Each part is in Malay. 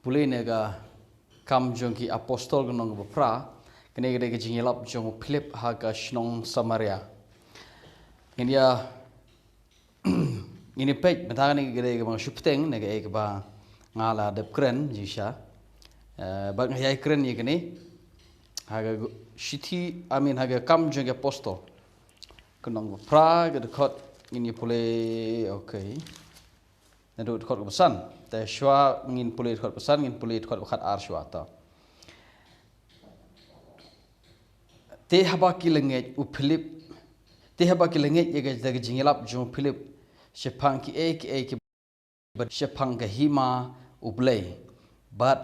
pulih nega kam jongki apostol gunong bapra kene gede ke jingilap jong Philip haga shnong Samaria ini ya ini page matang ni gede ke bang shupteng nega ek ba ngala dep kren jisha bang hayai kren ni kene haga shiti amin haga kam jong apostol gunong bapra gede khot ini pulih okay nado khot kesanแต่ชัวงินผลิตขวดประสานงินผลิตขวดขัดอาร์ชัวต่อเทหบากิเลงเกอุฟิลิปเทหบากิเลงเกยังจะได้จิงลับจงฟิลิปเชพังkiเอกบัดเชพังกับหิมาอุบเลยบัด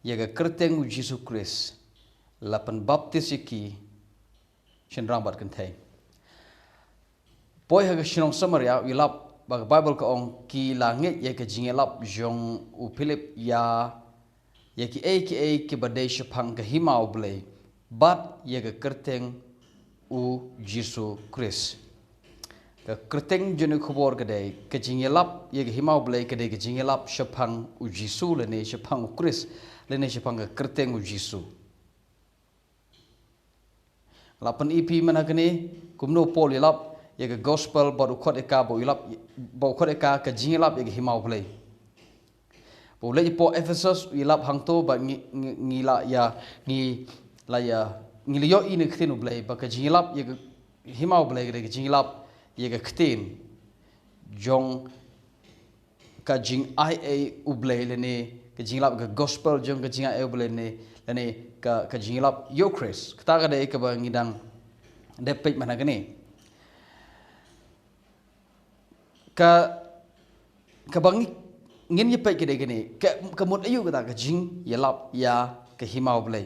ยังจะกระเตงอุจิสุคริสลับเป็นบัพติสกีเช่นรางบัดกันเทยพอยหากชนองสมัยวิลับbag Bible ka ong ki langit ya ke jingelap jong u Philip ya ki badai shapang ka himau blai bat ya ke kerteng u Jesu Christ ka kerteng jenu khobor ka dai ke jingelap ya ke himau blai ka dai ke jingelap shapang u Jesu le ne shapang u Christ le ne shapang ka kerteng u Jesu lapan ipi mana kene kumno Paul yalap ya ke gospel baru khot eka bo khot eka ke jingelap ya ke himau blai bo le po Ephesus ilap hangto ba ngila ya ngi la ya ngilio ini ktin blai ba ke jingelap ya ke himau blai ke jingelap ya ke ktin jong ka jing ai ublai le ne ke jingelap ke gospel jong ke jinga ublai ne le ne ka jingelap yo Chris kata ka dai ke ba ngidang depek mana kene ka bangi ngin ye pai kede gene ka mut ayu kata ka jing ye lap ya ka himau blai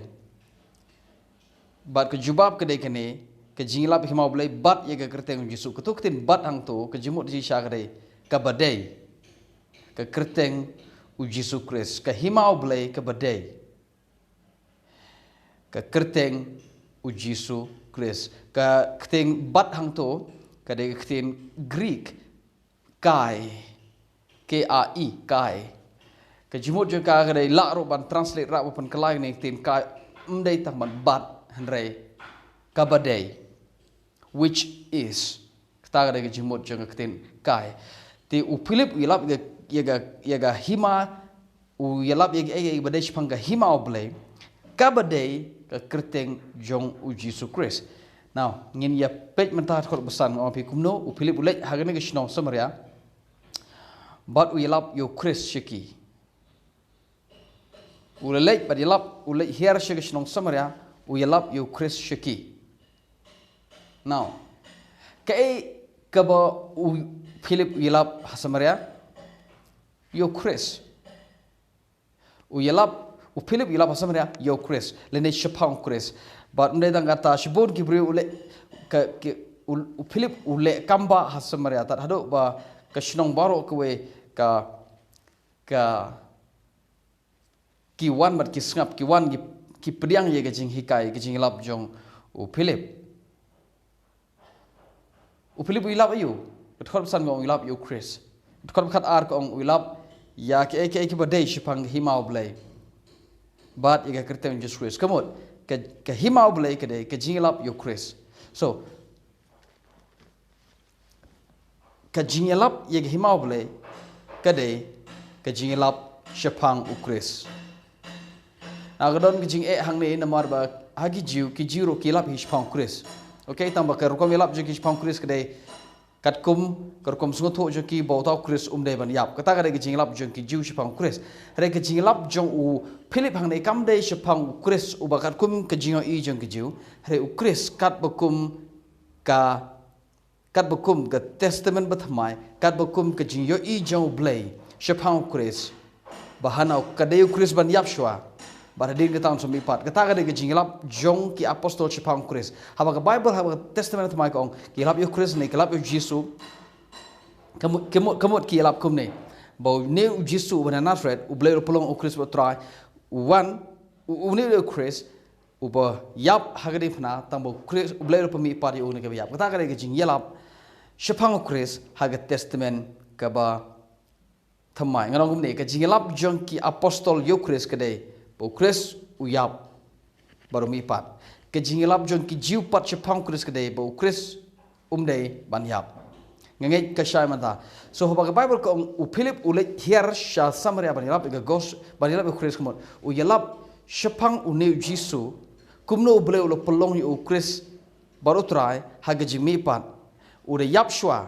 bat ka jubab kede gene ka jing lap himau blai bat ye ka kerteng Jesu ketuk tin bat hang tu ka jimut ji sha kede ka badai ka kerteng u Jesu Christ ka himau blai ka badai ka kerteng u Jesu Christ ka kerteng bat hang tu ka de kerteng Greek kai kai kai ke jimut je ka gade la ro ban translate ra ban kelai ni tin kai mdai taman bat hanre kabadai which is kata gade ke jimut je ka tin kai ti u Philip yelap ye ga hima u yelap ye badai spang ga hima oblay kabadai ka kerteng jong u Jesu Christ now ngin ya pej mentat khol besan ngopi kumno u Philip ulej hagane ke shnong Samaria but we love you Chris shiki ulelek but yelap ulek here shiki shnong Samaria we love you Chris shiki now kai kaba u Philip yelap Samaria you Chris u Philip yelap Samaria you Chris lene shapang Chris but ndai dang kata shibon kibri ulek u Philip ulek kamba Samaria tat hado ba ka shnong baro kwe ka kiwan mat kisngap kiwan ki priang ye gajing hikai gajing lap jong u Philip ilap ayu khot san ngong ilap you Chris khot khat ar ko ong ilap ya ke badai shipang himau blai bat ye ka kertem Jesus Christ kamot ka himau blai ke de ka jing lap you Chris so ka jingelap ye himau blai kade ka jingelap shapang u Chris agadon ki jing hang ne namar ba hagi jiu ki jiro kilap hi shapang Chris okay tamba ka rukom yelap je ki shapang Chris kade katkum sungo je ki bauta Chris de ban yap kata kade ki jingelap je ki jiu shapang Chris re ka jingelap jong u Philip hang ne kam de shapang Chris u ba katkum ka jingo I jong ki jiu re u Chris kat bakum ka testament bathamai kat bakum ka jingyo I jong blai shapang Chris bahana kadeu Chris ban yap shwa baradin ka taon sumi pat kata ka de jinglap jong ki apostol shapang Chris haba ka Bible haba testament bathamai ka ong ki lap yo Chris ne kelap yo Jesu kamot ki lap kum ne bo ne Jesu bana Nazareth u blai polong u Chris batrai one u ne Chris uba yap hagari phna tambo Chris u blai pami pari u ne ka yap kata ka de jing yelap shapang Chris haga testament kaba thamai ngarong kum ne ka jingelap jong ki apostol yo Chris kade bo Chris uyap baru mi pat ka jingelap jong ki jiu pat chepang Chris kade bo Chris umdei ban yap ngangai ka shai mata so hoba Bible ko u Philip ule hier sha Samaria ban yap ga gos ban yap Chris kumot u yalap chepang u ne Jisu kumno ble ulo pelong u Chris baru try haga jimi pat u de yap shwa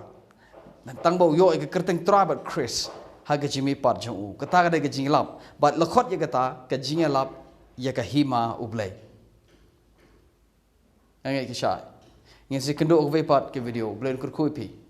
tang bo yo ke kerteng try but Chris haga jimi pat jong u kata ga de ga jingelap but lakhot ye kata ka jingelap ye ka hima u ble ngangai ka shai ngin si kendo ok ve pat ke video ble kur khui pi